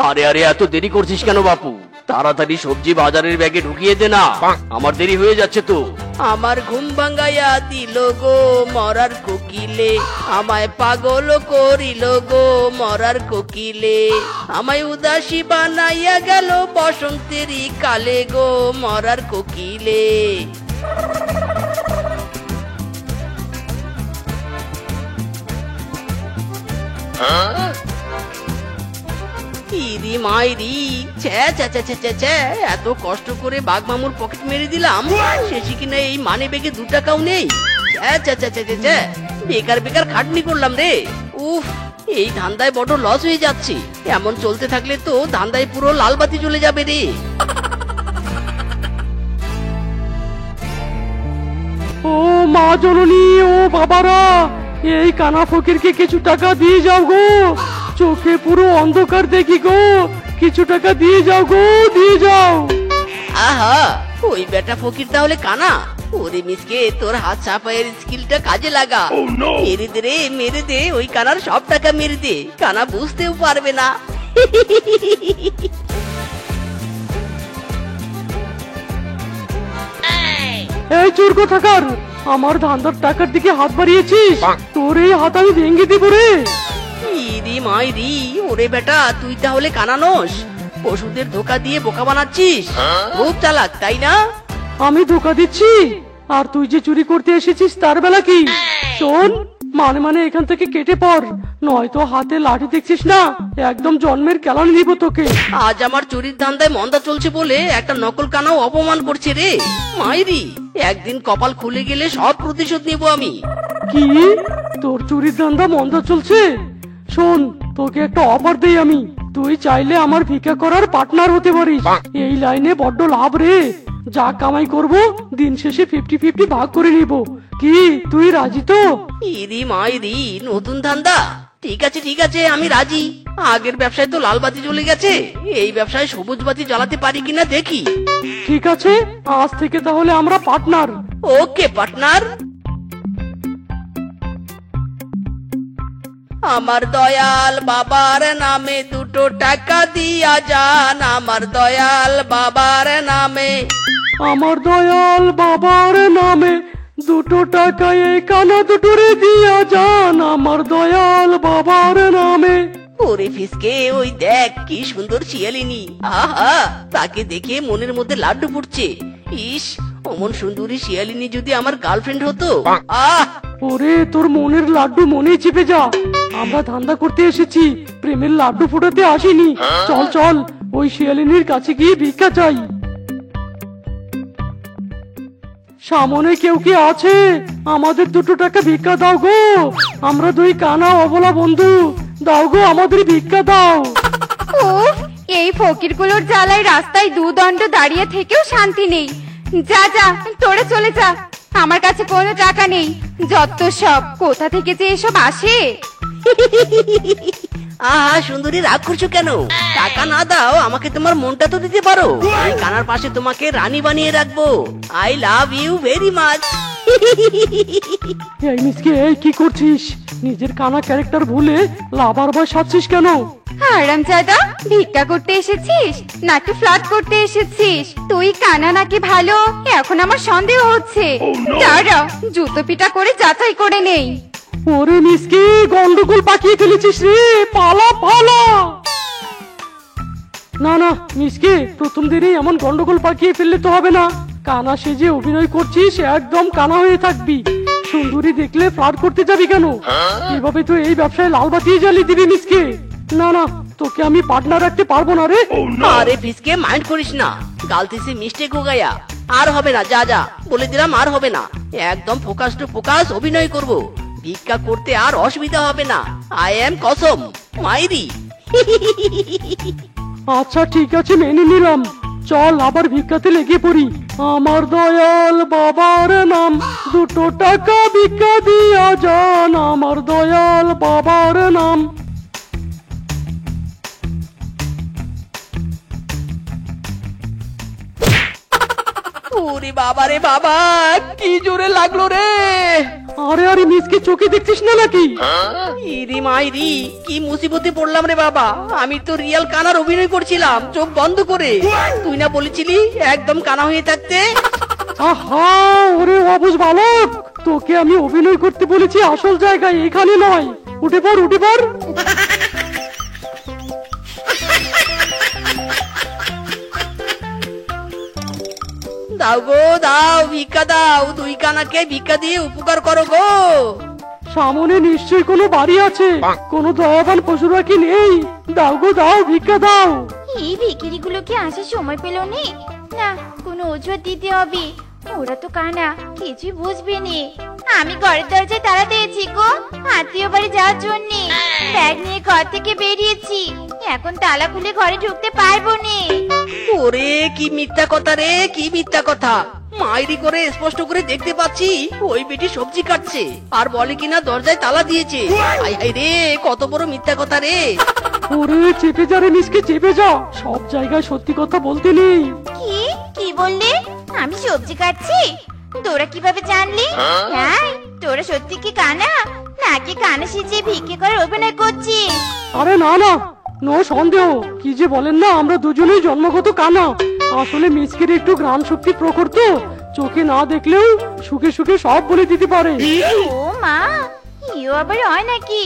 আরে আরে, এত দেরি করছিস কেন বাপু? তাড়াতাড়ি সবজি বাজারের ব্যাগে ঢুকিয়ে দে না, আমার দেরি হয়ে যাচ্ছে তো। আমার ঘুম ভাঙাইয়া দিল গো মরার কোকিলে, আমায় পাগল করিল গো মরার কোকিলে, আমায় উদাসী বানাইয়া গেল বসন্তেরই কালে গো মরার কোকিলে। ইরি মাইরি, ছ্যা ছ্যা ছ্যা ছ্যা ছ্যা ছ্যা, এত কষ্ট করে বাঘ মামুর পকেট মেরে দিলাম, শেষে কিনা এই মানি ব্যাগে 2 টাকাও নেই। ছ্যা ছ্যা ছ্যা ছ্যা ছ্যা, বেকার বেকার খাটনি করলাম রে। উফ, এই ধান্দায় বড় লস হয়ে যাচ্ছে। এমন চলতে থাকলে তো ধান্দায় পুরো লাল বাতি জ্বলে যাবে রে। ও মা জননী, ও বাবারা, এই কানা ফকিরকে কিছু টাকা দিয়ে যাও গো, চোখে পুরো অন্ধকার দেখি গো, কিছু টাকা দিয়ে যাও গো, দিয়ে যাও। আহা, ওই বেটা ফকির তাহলে কানা? ওরে মিসকে, তোর হাত সাফাইয়ের স্কিলটা কাজে লাগা। মেরে দে রে, মেরে দে, ওই কানার সব টাকা মেরে দে, কানা বুঝতেও পারবে না। এই চোর কোথাকার, আমার ধান্দার টাকার দিকে হাত বাড়িয়েছিস, তোর এই হাত আমি ভেঙে দিব রে। ইরি মাইরি, ওরে বেটা, তুই তাহলে কানা নোস? পশুদের ধোকা দিয়ে বোকা বানাচ্ছিস? খুব চালাক, তাই না? আমি ধোকা দিচ্ছি? আর তুই যে চুরি করতে এসেছিস তার বেলা কি? শোন, মানে এখান থেকে কেটে পড়, নয়তো হাতে লাঠি দেখছিস না, একদম জন্মের কেলানি দিব তোকে। আজ আমার চুরির ধান্দায় মন্দা চলছে বলে একটা নকল কানাও অপমান করছে রে। মাইরি, একদিন কপাল খুলে গেলে সব প্রতিশোধ নেব আমি। কি, তোর চুরির ধান্দা মন্দ চলছে? শোন, তোকে একটা অফার দেই আমি, তুই চাইলে আমার ভিক্ষা করার পার্টনার হতে পারিস। এই লাইনে বড্ড লাভ রে, যা কামাই করব দিন শেষে 50-50 ভাগ করে নিব। কি তুই রাজি তো? ইরি মাইরি, নতুন ধান্দা? ঠিক আছে ঠিক আছে, আমি রাজি। আগের ব্যবসায় তো লাল বাতি জ্বলে গেছে, এই ব্যবসায় সবুজ বাতি জ্বালাতে পারি কিনা দেখি। ঠিক আছে, আজ থেকে তাহলে আমরা পার্টনার। ওকে পার্টনার। আমার দয়াল বাবার নামে 2 টাকা দিয়া যান, আমার দয়াল বাবার নামে। আমার দয়াল বাবার নামে 2 টাকা এই কানা দুটোরে দিয়া যান, আমার দয়াল বাবার নামে। ওরে ফিসকে, ওই দেখ কি সুন্দর শিয়ালিনী, আহা, তাকে দেখে মনের মধ্যে লাড্ডু ফুটছে। ইস, অমন সুন্দরী শিয়ালিনী যদি আমার গার্লফ্রেন্ড হতো। আহ, ওরে, তোর মনের লাড্ডু মনেই চেপে যা, আমরা ধান্দা করতে এসেছি, প্রেমের লাড্ডু ফোটাতে আসিনি। চল চল, ওই শিয়ালিনীর কাছে গিয়ে ভিক্ষা চাই। সামনে কেউ কি আছে? আমাদের 2 টাকা ভিক্ষা দাও গো, আমরা 2 কানা অবলা বন্ধু, দাও গো, আমাদের ভিক্ষা দাও। উফ, এই ফকিরগুলোর জ্বালায় রাস্তায় 2 দণ্ড দাঁড়িয়ে থেকেও শান্তি নেই। যা যা, তোরে চলে যা, আমার কাছে কোনো টাকা নেই। যত সব, কোথা থেকে যে এসব আসে। আহা সুন্দরী, রাগ করছো কেন? টাকা না দাও, আমাকে তোমার মনটা তো দিতে পারো। এই কানার পাশে তোমাকে রানী বানিয়ে রাখবো। I love you very much. এই মিসকে, এই কি করছিস? নিজের কানা ক্যারেক্টার ভুলে লাভার ভয় সাজছিস কেন? হারামজাদা, ভিক্ষা করতে এসেছিস নাকি ফ্লার্ট করতে এসেছিস? তুই কানা নাকি ভালো, এখন আমার সন্দেহ হচ্ছে। দাঁড়া, জুতো পিটা করে যাচাই করে নেই। ওরে মিসকে, গন্ডগোল পাকিয়ে ফেলেছিস রে, পালা পালা। না না মিসকে, প্রথম দিনেই এমন গন্ডগোল পাকিয়ে ফেললে তো হবে না। কানা সেজে অভিনয় করছিস, একদম কানা হয়ে থাকবি। সুন্দরী দেখলে ফ্লার্ট করতে যাবি কেন? এভাবে তো এই ব্যবসায় লাল বাতি জ্বালিয়ে দিবি মিসকে। না না, তোকে আমি পার্টনার রাখতে পারবো না রে। আরে ফিসকে, মাইন্ড করিস না, গালতি সে মিস্টেক হো গায়া। আর হবে না, যা যা, বলে দিলাম, আর হবে না। একদম ফোকাস টু ফোকাস অভিনয় করব, ভিক্ষা করতে আর অসুবিধা হবে না। আই এম কসম মাইরি। আচ্ছা ঠিক আছে, মেনে নিলাম। চল আবার ভিক্ষাতে লেগে পড়ি। আমার দয়াল বাবার নাম, 2 টাকা ভিক্ষা দিয়া যান, আমার দয়াল বাবার নাম। ওরে বাবা রে বাবা, কি জোরে লাগলো রে। আরে আরে মিসকে চোখে দেখছিস না নাকি? ইরি মাইরি, কি মুসিবতে পড়লাম রে বাবা। আমি তো রিয়েল কানার অভিনয় করছিলাম চোখ বন্ধ করে। তুই না বলেছিলি একদম কানা হয়ে থাকতে? আহা ওরে অবুঝ বালক, তোকে আমি অভিনয় করতে বলেছি আসল জায়গায়, এখানে নয়। উঠে পড় উঠে পড়। দাও গো দাও, ভিক্ষা দাও। দুই কানাকে ভিক্ষা দিয়ে উপকার করো গো। সামনে নিশ্চয়ই কোনো বাড়ি আছে, কোনো দয়াবান পশুরা কি নেই? দাও গো দাও, ভিক্ষা দাও। এই ভিখিরিগুলো কি আসার সময় পেল নি? না, কোনো অজুহাত দিতে হবে। ওরা তো কানা, কিছুই বুঝবে নি। আমি ঘরের দরজায় তালা দিয়েছি গো, আত্মীয় বাড়ি যাওয়ার জন্য। ব্যাগ নিয়ে ঘর থেকে বেরিয়েছি, এখন তালা খুলে ঘরে ঢুকতে পারবো নি। ওরে কি মিথ্যা কথা রে, কি মিথ্যা কথা। মাইরি করে স্পষ্ট করে দেখতে পাচ্ছি ওই বেটি সবজি কাটছে আর বলে কিনা দরজায় তালা দিয়েছে। হাই হাই রে, কত বড় মিথ্যা কথা রে। ওরে চেপে যা রে মিসকে, চেপে যা। সব জায়গায় সত্যি কথা বলতে নেই। কি কি বললি? আমি সবজি কাটছি? তোরা কিভাবে জানলি? হ্যাঁ, তোরা সত্যি কি কানা, নাকি কানা সেজে ভিক্ষে করে অভিনয় করছিস? আরে না না, নো সন্দেহ। কি যে বলেন না, আমরা দুজনেই জন্মগত কানা। আসলে মিসকের একটু গ্রাম শক্তি প্রখর তো, চোখে না দেখলেও সুখে সুখে সব বলে দিতে পারে। ও মা, ইও আবার হয় নাকি?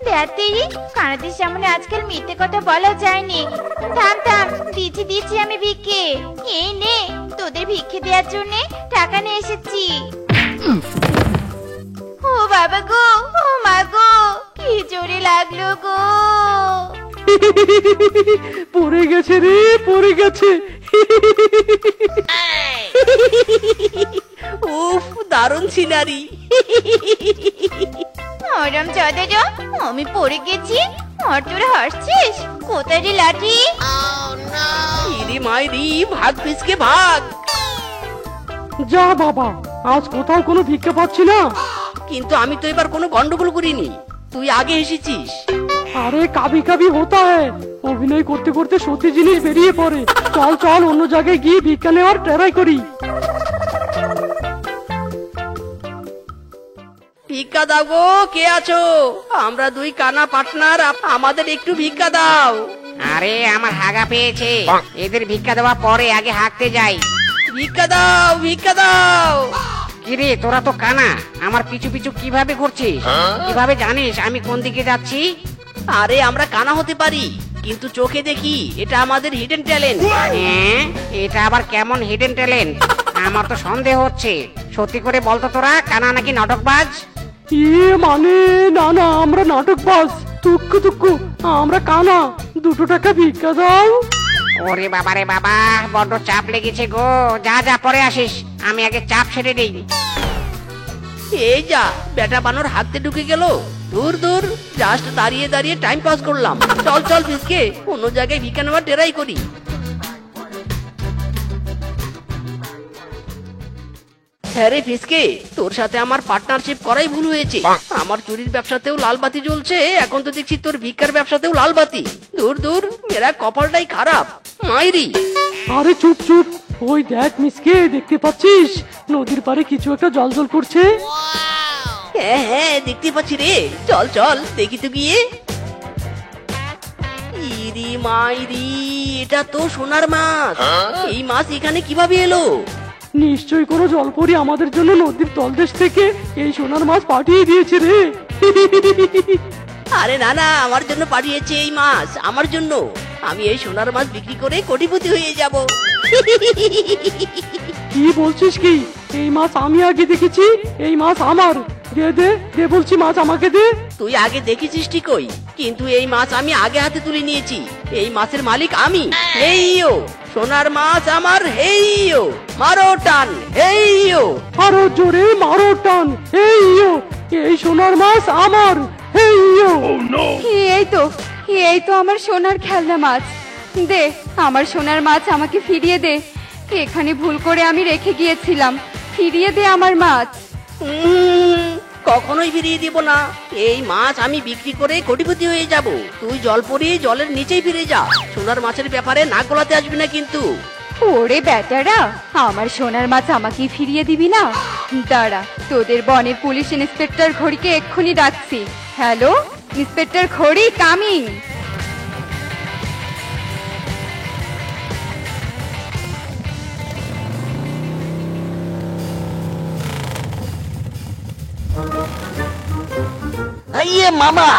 দেখাতেই কানাদের সামনে আজকাল মিথ্যে কথা বলা যায়নি। থাম থাম, দিচ্ছি দিচ্ছি আমি ভিক্ষে। এই নে, তোদের ভিক্ষে দেওয়ার জন্য টাকা নিয়ে এসেছি। ও বাবা গো, ও মা গো, কি জোরে লাগলো গো। পড়ে গেছে রে, পড়ে গেছে। উফ, দারুণ সিনারি। নরম চাদর, আমি পড়ে গেছি আর তোরা হাসছিস? কোথায় রে লাঠি? ইরি মাইরি, ভাগ পিসকে ভাগ। যা বাবা, আজ কোথাও কোনো ভিক্ষা পাচ্ছি না। কিন্তু আমি তো এবার কোনো গন্ডগোল করিনি, তুই আগে এসেছিস। আরে কাবি কাবি হতা হ্যায়, অভিনয় করতে করতে সত্যি জিনিস বেরিয়ে পড়ে। চল চল, অন্য জায়গায় গিয়ে ভিক্ষা নেওয়ার ট্রাই করি। ভিক্ষা দাও গো, কে আছো? আমরা দুই কানা পার্টনার, আমাদের একটু ভিক্ষা দাও। আরে আমার হাগা পেয়েছে, এদের ভিক্ষা দেওয়া পরে, আগে হাঁকতে যাই। ভিক্ষা দাও, ভিক্ষা দাও। কিরে তোরা তো কানা, আমার পিছু পিছু কিভাবে ঘুরছিস? কিভাবে জানিস আমি কোন দিকে যাচ্ছি? আরে আমরা কানা হতে পারি, কিন্তু চোখে দেখি, এটা আমাদের হিডেন ট্যালেন্ট। হ্যাঁ, এটা আবার কেমন হিডেন ট্যালেন্ট? আমার তো সন্দেহ হচ্ছে। সত্যি করে বলতো, তোরা কানা নাকি নাটকবাজ? ইয়ে মানে না না, আমরা নাটকবাজ। তুক্কু তুক্কু, আমরা কানা। 2 টাকা ভিক্ষা দাও। ওরে বাবা রে বাবা, বড্ড চাপ লেগেছে গো। যা যা, পরে আসিস, আমি আগে চাপ সেরে দিই। এই যা, বেটা বানর হাতে ঢুকে গেল। দূর দূর, জাস্ট দাঁড়িয়ে দাঁড়িয়ে টাইম পাস করলাম। চল চল ফিসকে, অন্য জায়গায় ভিক্ষা নেওয়ার ট্রাই করি। হ্যাঁ রে ফিসকে, তোর সাথে আমার পার্টনারশিপ করাই ভুল হয়েছে। আমার চুরির ব্যবসাতেও লাল বাতি জ্বলছে, এখন তো দেখছি তোর ভিক্ষার ব্যবসাতেও লাল বাতি। দূর দূর, মেরা কপালটাই খারাপ। মাইরি। আরে চুপ চুপ, ওই দেখ মিসকে, দেখতে পাচ্ছিস নদীর পাড়ে কিছু একটা জল করছে? হ্যাঁ হ্যাঁ, দেখতে পাচ্ছি রে। চল চল, দেখি তো গিয়ে। ইরি মাইরি, এটা তো সোনার মাছ। এই মাছ এখানে কিভাবে এলো? নিশ্চয়ই কোনো জলপরি আমাদের জন্য নদীর তলদেশ থেকে এই সোনার মাছ পাঠিয়ে দিয়েছে রে। আরে না না, আমার জন্য পাঠিয়েছে এই মাছ, আমার জন্য। আমি এই সোনার মাছ বিক্রি করে কোটিপতি হয়ে যাব। কি বলছিস কি? এই মাছ আমি আগে দেখেছি, এই মাছ আমার। দে দে দে বলছি, মাছ আমাকে দে। তুই আগে দেখেছিস ঠিকই, কিন্তু এই মাছ আমি আগে হাতে তুলে নিয়েছি। এই মাছের মালিক আমি। হেইয়ো, সোনার মাছ আমার। হেইয়ো, মারো টান। হেইয়ো। আরো জোরে মারো টান। হেইয়ো, এই সোনার মাছ আমার। হেইয়ো। এই তো আমার সোনার খেলনা মাছ। দে, আমার সোনার মাছ আমাকে ফিরিয়ে দে। এখানে ভুল করে আমি রেখে গিয়েছিলাম, ফিরিয়ে দে আমার মাছ। কখনোই ফিরিয়ে দিব না। এই মাছ আমি বিক্রি করে কোটিপতি হয়ে যাব। তুই জলপরি জলের নিচেই ফিরে যা। সোনার মাছের ব্যাপারে নাক গলাতে আসবি না কিন্তু। ওরে বেটারা, আমার সোনার মাছ আমাকে ফিরিয়ে দিবি না? দাঁড়া, তোদের বনের পুলিশ ইন্সপেক্টর ঘড়িকে এক্ষুনি ডাকছি। হ্যালো, ইন্সপেক্টর ঘড়ি কামিং। ইয়ে মামা,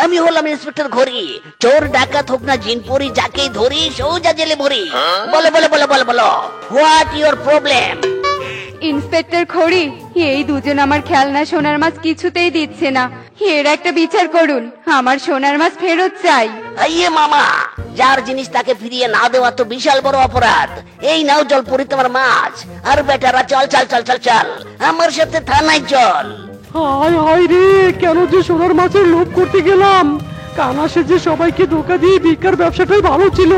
আমি হলাম ইন্সপেক্টর ঘড়ি। চোর ডাকাত হোক না জিনপুরি, যাকেই ধরি সোজা জেলে ভরি। বলো বলো বলো বলো বলো, হোয়াট ইউর প্রবলেম? ইন্সপেক্টর খড়ি, এই দুজন আমার খেলনা সোনার মাছ কিছুতেই দিচ্ছে না। এর একটা বিচার করুন, আমার সোনার মাছ ফেরত চাই। ইয়ে মামা, যার জিনিস তাকে ফিরিয়ে না দেওয়া তো বিশাল বড় অপরাধ। এই নাও জলপুরি তোমার মাছ। আর বেটারা চল চল চল চল চল, আমার সাথে থানায় চল। হায় হায় রে, কেন যে সোনার মাছের লোভ করতে গেলাম। কানা সেজে সবাইকে ধোকা দিয়ে ভিক্ষার ব্যবসাটাই ভালো ছিল,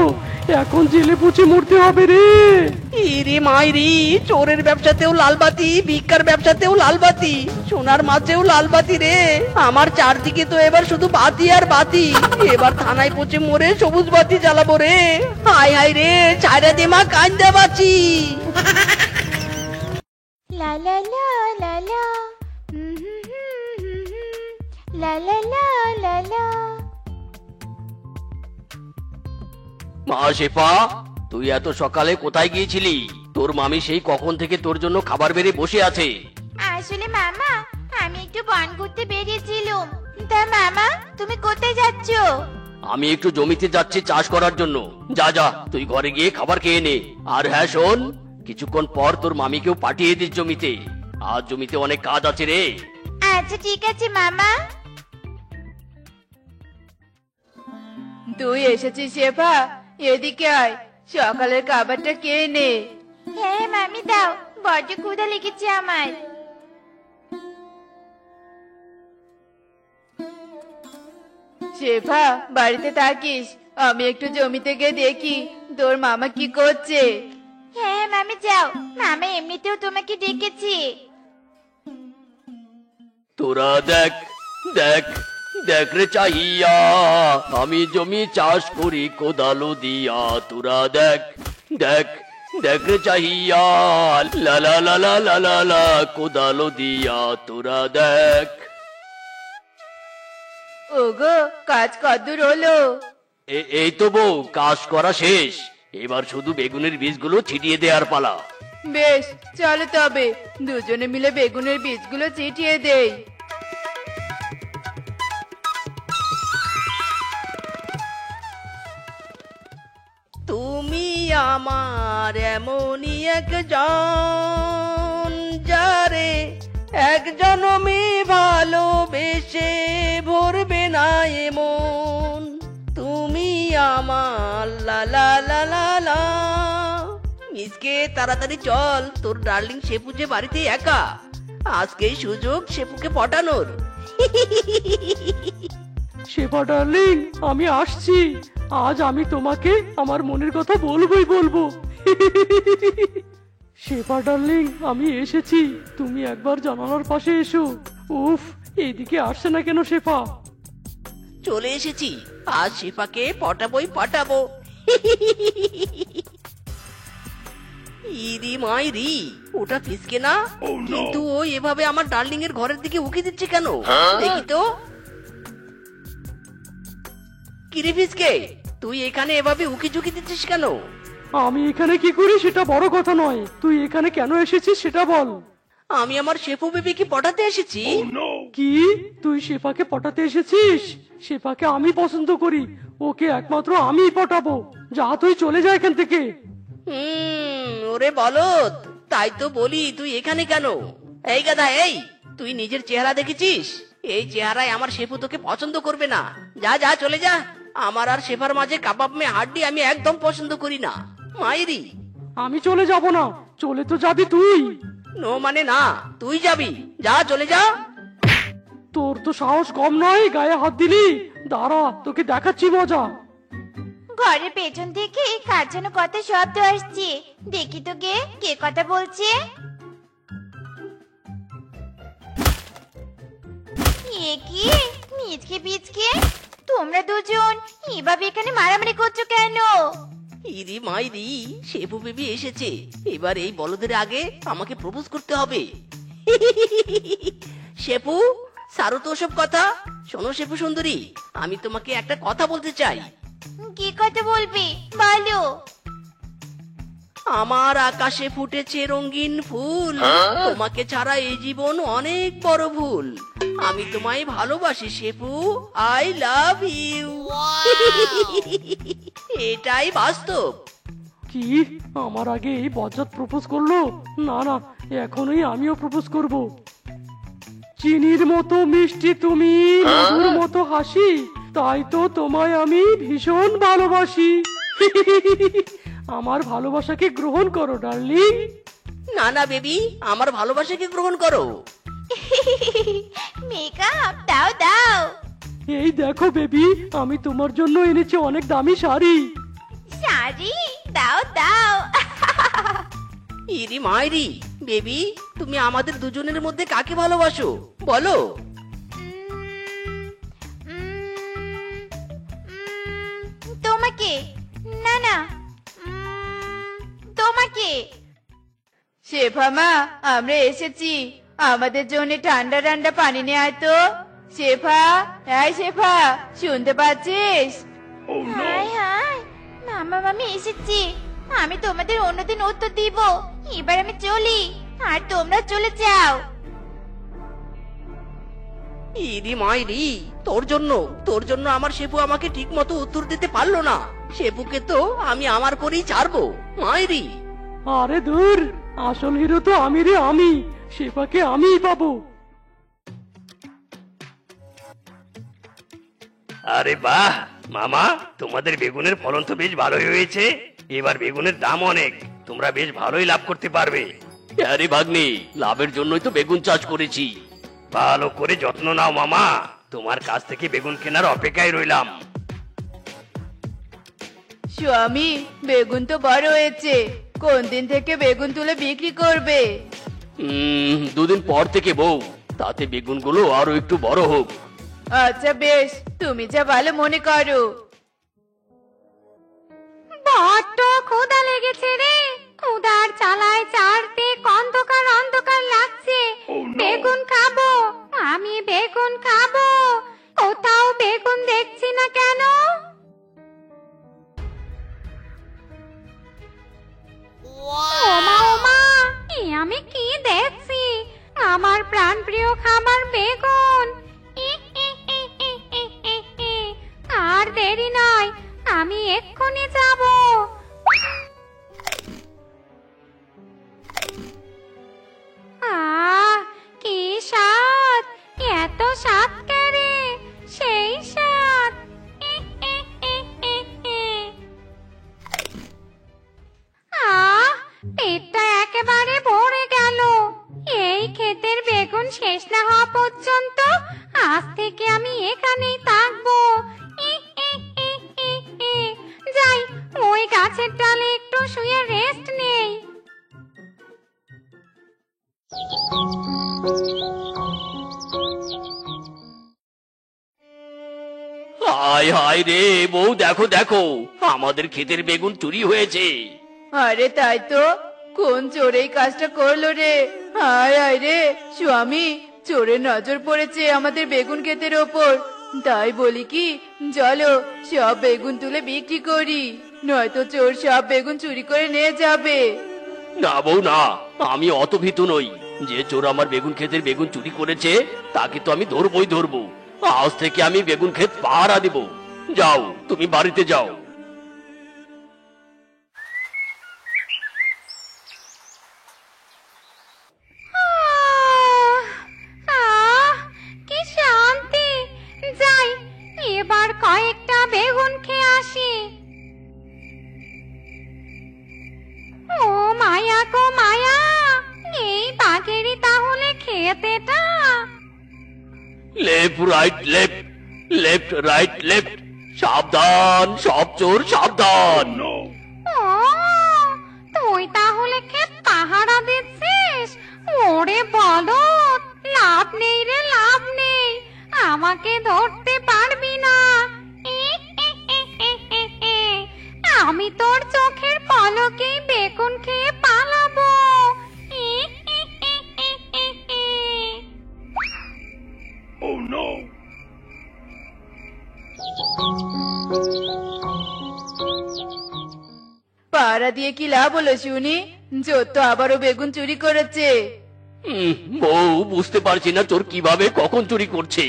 এখন জেলে পচে মরতে হবে রে। ইরে মাইরি, চোরের ব্যবসাতেও লালবাতি, ভিক্ষার ব্যবসাতেও লালবাতি, সোনার মাছেও লালবাতি রে। আমার চারদিকে তো এবার শুধু বাতি আর বাতি। এবার থানায় পচে মরে সবুজ বাতি জ্বালাবো রে। হায় হায় রে, ছাইরা দে মা, কান্দা বাঁচি। La la la la la. La la la la la. মা শেফা, তুই এত সকালে কোথায় গিয়েছিলি? তোর মামি সেই কখন থেকে তোর জন্য খাবার বেড়ে বসে আছে। আসলে মামা, আমি একটু বন ঘুরতে বেরিয়েছিলাম। তা মামা, তুমি কোথায় যাচ্ছ? আমি একটু জমিতে যাচ্ছি চাষ করার জন্য। যা যা, তুই ঘরে গিয়ে খাবার খেয়ে নে। আর হ্যাঁ শোন, কিছুক্ষণ পর তোর মামিকেও পাঠিয়ে দিস জমিতে। আজ জমিতে অনেক কাজ আছে রে। আচ্ছা ঠিক আছে মামা। তুই এসেছিস শেফা, এদিকে আয়, সকালের খাবারটা খেয়ে নে। হ্যাঁ মামি, দাও, বড্ড ক্ষুধা লেগেছে আমার। শেফা, বাড়িতে থাকিস? আমি একটু জমিতে গিয়ে দেখি তোর মামা কি করছে। হ্যাঁ মামি, যাও, মামা এমনিতেও তোমাকে ডেকেছি। তোরা দেখ দেখ দেখ রে চাহিয়া, আমি জমি চাষ করি কোদালো দিয়া। তোরা দেখ দেখ দেখ রে চাহিয়া, লা লা লা লা লা লা লা, কোদালো দিয়া। তোরা দেখ। ওগো, কাজ কদ্দূর হলো? এই তো বউ, কাজ করা শেষ। এবার শুধু বেগুনের বীজগুলো ছিটিয়ে দেওয়ার পালা। বেশ, চলো তবে দুজনে মিলে বেগুনের বীজগুলো ছিটিয়ে দেই। তুমি আমার এমনই একজন, যারে এক জনমে ভালোবেসে ভরবে না এমন। তুমি আমার লা লা লা লা লা। মিসকে তাড়াতাড়ি চল, তোর ডার্লিং শেপু যে বাড়িতে একা। আজকেই সুযোগ শেপুকে পটানোর। শেফা ডার্লিং, আমি আসছি। আজ আমি তোমাকে আমার মনের কথা বলবোই বলবো। শেফা ডার্লিং, আমি এসেছি, তুমি একবার জানালার পাশে এসো। উফ, এইদিকে আসছে না কেন শেফা? চলে এসেছি, আজ শেফাকে পটাবোই পটাবো। ইরি মাইরি, ওটা ফিসকে না? কিন্তু ও এভাবে আমার ডার্লিং এর ঘরের দিকে উকি দিচ্ছে কেন? দেখি তো। কিরে ফিসকে, তুই এখানে এভাবে উকি ঝুঁকি দিচ্ছিস কেন? আমি এখানে কি করি সেটা বড় কথা নয়, তুই এখানে কেন এসেছিস সেটা বল। আমি আমার শেফু বেবিকে পটাতে এসেছি। কি, তুই শেফাকে পটাতে এসেছিস? শেফাকে আমি পছন্দ করি, ওকে একমাত্র আমিই পটাবো। যা, তুই চলে যা এখান থেকে। ওরে বলদ, তাই তো বলি তুই এখানে কেন? এই গাধা, এই তুই নিজের চেহারা দেখেছিস? এই চেহারায় আমার শেফু তোকে পছন্দ করবে না। যা যা, চলে যা। আমার আর শেফার মাঝে কাবাব মে হাড্ডি আমি একদম পছন্দ করি না। মাইরি, আমি চলে যাব না। চলে তো যাবি তুই। নো মানে না, তুই যাবি। যা, চলে যা। তোর তো সাহস কম নয়, গায়ে হাত দিলি। দাঁড়া, তোকে দেখাচ্ছি মজা। ঘরের পেছন থেকে কার যেন কত শব্দ আসছে। দেখি তো কে কে কথা বলছে। এ কি, মিচকে পিচকে, তোমরা দুজন এভাবে এখানে মারামারি করছো কেন? ইরি মাইরি, শেফু বেবি এসেছে। এবার এই বলদের আগে আমাকে প্রপোজ করতে হবে। শেপু, সারো তো ওসব কথা। শোনো শেপু সুন্দরী, আমি তোমাকে একটা কথা বলতে চাই। কি কথা বলবি, বলো। আমার আকাশে ফুটেছে রঙিন ফুল, তোমাকে ছাড়া এই জীবন অনেক বড় ভুল। আমি তোমায় ভালোবাসি শেপু, আই লাভ ইউ। এটাই বাস্তব। কি, আমার আগে এই বজ্জাত প্রপোজ করলো? না না, এখনই আমিও প্রপোজ করব। চিনির মতো মিষ্টি তুমি, মধুর মতো হাসি, তাই তো তোমায় আমি ভীষণ ভালোবাসি। আমার ভালোবাসাকে গ্রহণ করো ডার্লিং। না না বেবি, আমার ভালোবাসাকে গ্রহণ করো। মেকআপ দাও দাও। এই দেখো বেবি, আমি তোমার জন্য এনেছি অনেক দামি শাড়ি। শাড়ি দাও দাও। ইরি মাইরি, বেবি তুমি আমাদের দুজনের মধ্যে কাকে ভালোবাসো বলো? তোমাকে। না না, তোমাকে। শেফা মা, আমরা এসেছি, আমাদের জন্য ঠান্ডা ঠান্ডা পানি নিয়ে আয় তো। শেফা, এই শেফা, শুনতে পাচ্ছিস? হাই হাই, মামা মামি এসেছি। আমি তোমাদের অন্যদিন উত্তর দিব। এবার আমি চলি, আর তোমরা চলে যাও। ইরি মাইরি, তোর জন্য আমার শেপু আমাকে ঠিক মতো উত্তর দিতে পারলো না। শেপুকে তো আমি আমার করেই ছাড়বো। মাইরি, আরে দূর, আসল হিরো তো আমি রে, আমি। শেফাকে আমিই পাবো। আরে বাহ মামা, তোমাদের বেগুনের ফলন তো বেশ ভালোই হয়েছে। এবার বেগুনের দাম অনেক, তোমরা বেশ ভালোই লাভ করতে পারবে। আরে ভাগ্নি, লাভের জন্যই তো বেগুন চাষ করেছি। ভালো করে যত্ন নাও মামা, তোমার কাছ থেকে বেগুন কেনার অপেক্ষায় রইলাম। স্বামী, বেগুন তো বড় হয়েছে, কোন দিন থেকে বেগুন তুলে বিক্রি করবে? দুদিন পর থেকে বউ, তাতে বেগুনগুলো আরো একটু বড় হোক। আচ্ছা বেশ, তুমি যা ভালো মনে করো। বড্ড ক্ষুধা লেগেছে রে, ক্ষুধার চালায় চারদিক অন্ধকার অন্ধকার লাগছে। বেগুন খাবো, আমি বেগুন খাবো, কোথাও বেগুন দেখছি না কেন? ওমা ওমা, এ আমি কি দেখছি? আমার প্রাণপ্রিয় খাবার বেগুন। আর দেরি নয়, আমি এক্ষুনি যাব। কি স্বাদ, এত স্বাদ কেরে, সেই স্বাদ। পেটটা একেবারে ভরে গেল। এই ক্ষেতের বেগুন শেষ না হওয়া পর্যন্ত আজ থেকে আমি এখানেই থাকবো। যাই, ওই গাছের ডালে একটু শুয়ে রেস্ট নেই। হায় হায় রে বউ, দেখো দেখো, আমাদের ক্ষেতের বেগুন চুরি হয়েছে। আরে তাই তো, কোন চোর এই কাজটা করলো রে? হায় হায় রে স্বামী, চোরের নজর পড়েছে আমাদের বেগুন ক্ষেতের ওপর। তাই বলি কি, চলো সব বেগুন তুলে বিক্রি করি, নয়তো চোর সব বেগুন চুরি করে নিয়ে যাবে। না বউ না, আমি অত ভীতু নই। যে চোর আমার বেগুন ক্ষেতের বেগুন চুরি করেছে তাকে তো আমি ধরবো। আজ থেকে আমি বেগুন ক্ষেত পাহারা দিব। যাও, তুমি বাড়িতে যাও। কি শান্তি! যাই, এবার কয়েকটা বেগুন খেয়ে আসি। ও মায়া গো মায়া, এই বাঘেরই তাহলে খেতেটা। Left right left, left right left, সাবধান, সব চোর সাবধান। ও, তুই তাহলে ক্ষেত পাহারা দিচ্ছিস? ওরে বলদ, লাভ নেই রে, লাভ নেই, আমাকে ধরতে পারবি না। আমি তোর চোখের পলকেই বেগুন খেয়ে পালাবো। পাহারা দিয়ে কি লাভ হলো শুনি? চোর তো আবারও বেগুন চুরি করেছে। বউ, বুঝতে পারছি না চোর কিভাবে কখন চুরি করছে।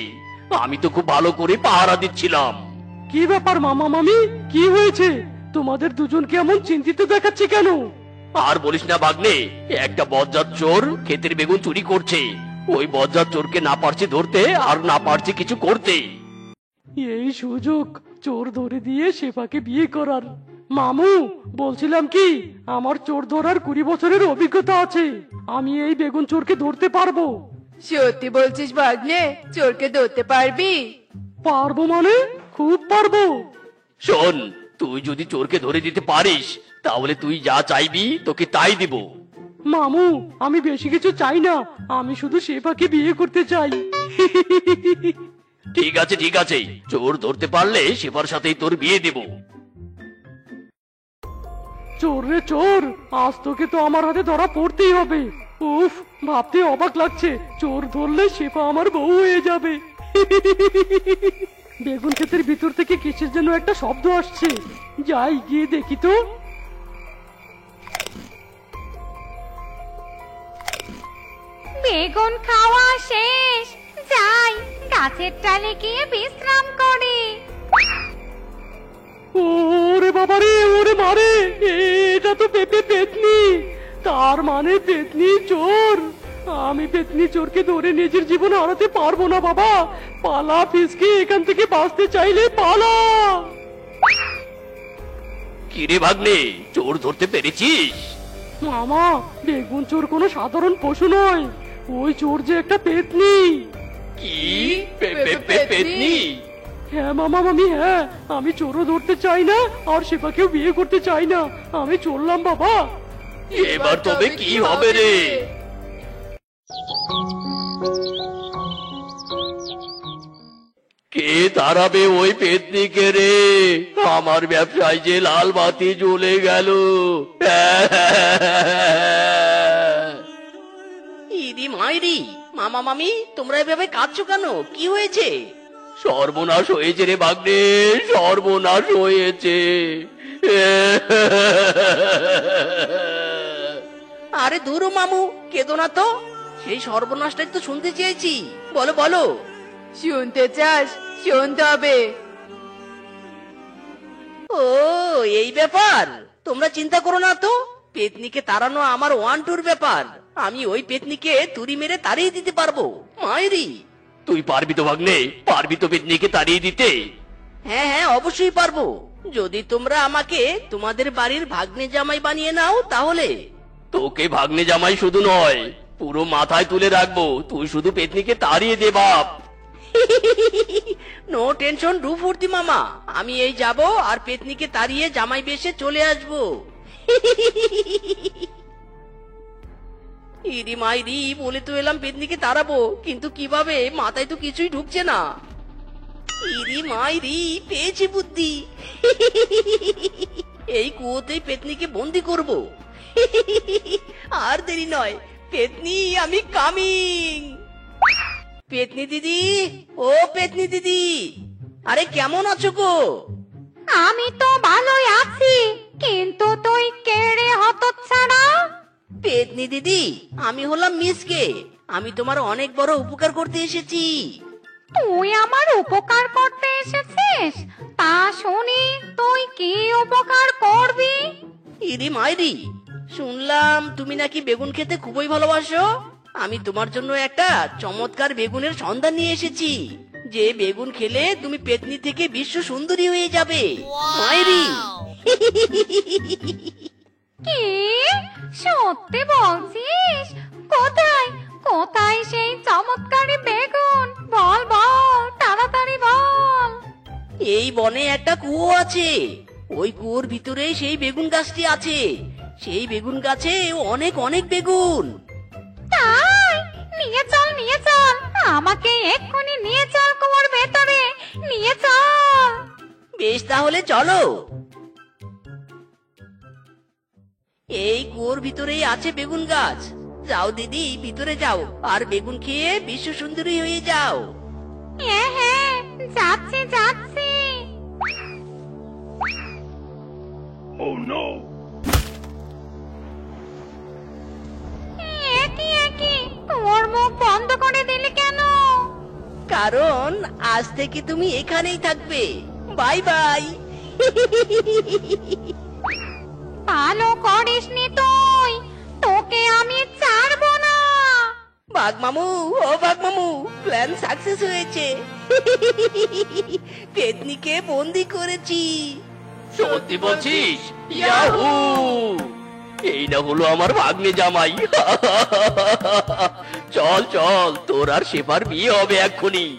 আমি তো খুব ভালো করে পাহারা দিচ্ছিলাম। কি ব্যাপার মামা মামি, কি হয়েছে? তোমাদের দুজনকে এমন চিন্তিত দেখাচ্ছে কেন? আর বলিস না ভাগ্নে, একটা বজ্জাত চোর ক্ষেতের বেগুন চুরি করছে। ওই বজ্জাত চোরকে না পারছি ধরতে, আর না পারছি কিছু করতে। এই সুযোগ চোর ধরে দিয়ে শেফাকে বিয়ে করার। মামু, বলছিলাম কি, আমার চোর ধরার 20 বছরের অভিজ্ঞতা আছে। আমি এই বেগুন চোরকে ধরতে পারবো। সত্যি বলছিস ভাগ্নে? চোরকে ধরতে পারবি? পারবো মানে খুব পারবো। শোন, তুই যদি চোরকে ধরে দিতে পারিস, তাহলে তুই যা চাইবি তোকে তাই দিব। মামু, আমি বেশি কিছু চাই না, আমি শুধু শেফাকে বিয়ে করতে চাই। ঠিক আছে ঠিক আছে, চোর ধরতে পারলে শেফার সাথেই তোর বিয়ে দেব। চোর রে চোর, আজ তোকে তো আমার হাতে ধরা পড়তেই হবে। উফ, ভাবতে অবাক লাগছে, চোর ধরলে শেফা আমার বউ হয়ে যাবে। বেগুন ক্ষেতের ভিতর থেকে কিসের যেন একটা শব্দ আসছে, যাই গিয়ে দেখি তো। বেগুন খাওয়া শেষ, যাই গাছের ডালে গিয়ে বিশ্রাম করি। ওরে বাবারে, ওরে মারে, এটা তো পেপে পেতনি। তার মানে পেতনি চোর। আমি পেতনি চোরকে ধরে নিজের জীবন হারাতে পারবো না বাবা। পালা ফিসকে, এখান থেকে বাঁচতে চাইলে পালা। কিরে ভাগ্নে, চোর ধরতে পেরেছিস? মামা, বেগুন চোর কোনো সাধারণ পশু নয়, ওই চোর যে একটা পেতনি। কি? পেতনি? হ্যাঁ মামা মামি, হ্যাঁ, আমি চোরও ধরতে চাই না, আর সেপাকেও বিয়ে করতে চাই না। আমি চললাম বাবা। এবার তবে কি হবে রে? কে তাড়াবে ওই পেতনিকে রে? আমার ব্যবসায় যে লাল বাতি জ্বলে গেল। ইদি মাইরি, মামা মামি, তোমরা এভাবে কাঁদছো কেন? কি হয়েছে? সর্বনাশ হয়েছে রে ভাগ্নে, সর্বনাশ হয়েছে। আরে ধুরো মামু, কেঁদো না তো। সেই সর্বনাশটাই তো শুনতে চেয়েছি, বলো বলো। শুনতে চাস? শোন তবে। ও, এই ব্যাপার। তোমরা চিন্তা করো না তো, পেতনিকে তাড়ানো আমার 1-2 ব্যাপার। আমি ওই পেতনিকে তুড়ি মেরে তাড়িয়ে দিতে পারবো। মাইরি, তুই পারবি তো ভাগ্নে? পারবি তো পেতনিকে তাড়িয়ে দিতে? হ্যাঁ হ্যাঁ, অবশ্যই পারবো। যদি তোমরা আমাকে তোমাদের বাড়ির ভাগ্নে জামাই বানিয়ে নাও তাহলে। তোকে ভাগ্নে জামাই শুধু নয়, পুরো মাথায় তুলে রাখবো। তুই শুধু পেতনিকে তাড়িয়ে দে বাপ। নো টেনশন, ডু ফুর্তি মামা। আমি এই যাব আর পেতনিকে তাড়িয়ে জামাই বেশে চলে আসবো। ইরি মাইরি, বলে তো এলাম পেতনিকে তাড়াবো, কিন্তু কিভাবে মাথায় তো কিছুই ঢুকছে না। ইরি মাইরি, পেয়েছি বুদ্ধি। এই কুয়োতেই পেতনিকে বন্দি করব। আর দেরি নয়, পেতনি আমি কামিং। পেতনি দিদি, ও পেতনি দিদি, আরে কেমন আছো গো? আমি তো ভালোই আছি, কিন্তু তুই কে রে হতচ্ছাড়া? পেতনি দিদি, আমি হলাম মিসকে। আমি তোমার অনেক বড় উপকার করতে এসেছি। তুই আমার উপকার করতে এসেছিস? তা শুনি তুই কি উপকার করবি? ইরি মাইরি, শুনলাম তুমি নাকি বেগুন খেতে খুবই ভালোবাসো। আমি তোমার জন্য একটা চমৎকার বেগুনের সন্ধান নিয়ে এসেছি, যে বেগুন খেলে তুমি পেতনি থেকে বিশ্ব সুন্দরী হয়ে যাবে। মাইরি। কি সত্যি বলছিস? কোথায় কোথায় সেই চমৎকারী বেগুন? বল বল, তাড়াতাড়ি বল। এই বনে একটা কুয়ো আছে, ওই কুয়োর ভিতরে সেই বেগুন গাছটি আছে। সেই বেগুন গাছে অনেক অনেক বেগুন। তাই? নিয়ে চল নিয়ে চল, আমাকে এক্ষুনি নিয়ে চল কুয়োর ভেতরে, নিয়ে চল। বেশ, তাহলে চলো। এই কুয়োর ভিতরেই আছে বেগুন গাছ। যাও দিদি, ভিতরে যাও, আর বেগুন খেয়ে বিশ্ব সুন্দরী হয়ে যাও। হ্যাঁ হ্যাঁ, যাচ্ছি যাচ্ছি। Oh no! কারণ আজ থেকে তুমি এখানেই থাকবে। Bye bye. ভালো করিসনি তুই, তোকে আমি ছাড়বো না। বাঘ মামু, ও বাঘ মামু, প্ল্যান সাকসেস হয়েছে। পেতনিকে বন্দি করেছি। সত্যি বলছিস? ইয়াহু! এই না হলো আমার ভাগ্নে জামাই। চল চল, তোর আর শেফার বিয়ে হবে এক্ষুনি।